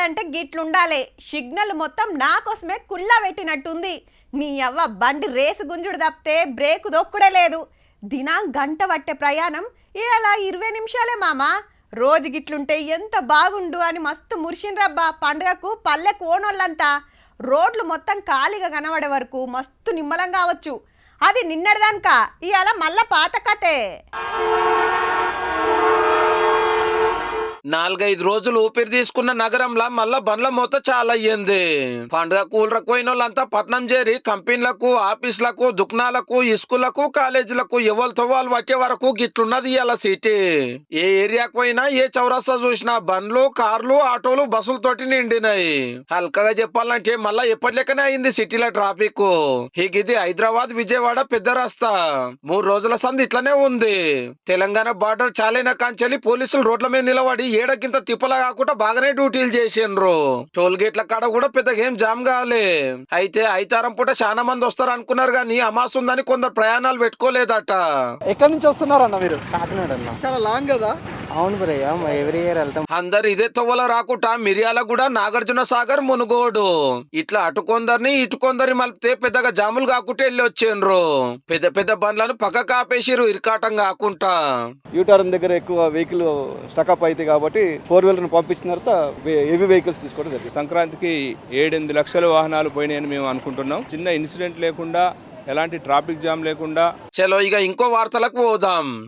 అంటే గిట్లుండాలి. సిగ్నల్ మొత్తం నా కోసమే కుల్లా పెట్టినట్టుంది. నీ అవ్వ బండి రేసు గుంజుడు తప్పితే బ్రేకు దొక్కుడే లేదు. దినం గంట పట్టే ప్రయాణం ఇలా 20 నిమిషాలే మామా. రోజు గిట్లుంటే ఎంత బాగుండు అని మస్తు మురిసిండ్రబ్బా. పండుగకు పల్లెకు ఓనోళ్ళంతా రోడ్లు మొత్తం ఖాళీగా కనబడే వరకు మస్తు నిమ్మలం కావచ్చు. అది నిన్నటిదానిక ఇవాళ మళ్ళా పాత కథే. 4-5 రోజులు ఊపిరి తీసుకున్న నగరంలో మళ్ళా బండ్ల మూత చాలా అయ్యింది. పండుగ కూలరకు పోయిన వాళ్ళంతా పట్నం చేరి కంపెనీలకు, ఆఫీసులకు, దుకాణాలకు, స్కూళ్లకు, కాలేజీలకు ఎవరితో వాళ్ళు పట్టే వరకు గిట్లున్నది ఇలా సిటీ. ఏ ఏరియాకు పోయినా, ఏ చౌరస్తా చూసినా బండ్లు, కార్లు, ఆటోలు, బస్సులతోటి నిండినాయి. హల్కగా చెప్పాలంటే మళ్ళా ఎప్పటిలెక్కనే అయింది సిటీలో ట్రాఫిక్. ఇది హైదరాబాద్, విజయవాడ పెద్ద రస్తా 3 రోజుల సంది ఇట్లనే ఉంది. తెలంగాణ బార్డర్ చాలైన కాంచెలి పోలీసులు రోడ్ల మీద నిలబడి ఏడకింత తిప్పలా కాకుండా బాగానే డ్యూటీలు చేసిండ్రు. టోల్ గేట్ల కాడ కూడా పెద్దగా ఏం జామ్ కాలే. అయితే ఐతారం పూట చాలా మంది వస్తారు అనుకున్నారు గానీ అమాస్ ఉందని కొందరు ప్రయాణాలు పెట్టుకోలేదట. ఎక్కడి నుంచి వస్తున్నారన్న మీరు? కాకినాడ అన్న. చాలా లాంగ్ కదా? అవును బ్రయ్య, ఎవ్రీ ఇయర్ వెళ్తాం. అందరు ఇదే తొవ్వల రాకుండా మిర్యాలగూడ, నాగార్జున సాగర్, మునుగోడు ఇట్లా అటు కొందరిని ఇటు కొందరి మలిపితే పెద్దగా జాములు కాకుంటే వెళ్ళి వచ్చిండ్రు. పెద్ద పెద్ద బండ్లను పక్కకు ఆపేసిరు ఇరకాటం కాకుండా. యూటర్న్ దగ్గర ఎక్కువ వెహికల్ స్టకప్ అయితే కాబట్టి 4 వీలర్ పంపించిన తర్వాత హెవీ వెహికల్స్ తీసుకోవడం జరిగింది. సంక్రాంతికి 7-8 లక్షల వాహనాలు పోయినాయని మేము అనుకుంటున్నాం. చిన్న ఇన్సిడెంట్ లేకుండా, ఎలాంటి ట్రాఫిక్ జామ్ లేకుండా. చలో ఇక ఇంకో వార్తలకు పోదాం.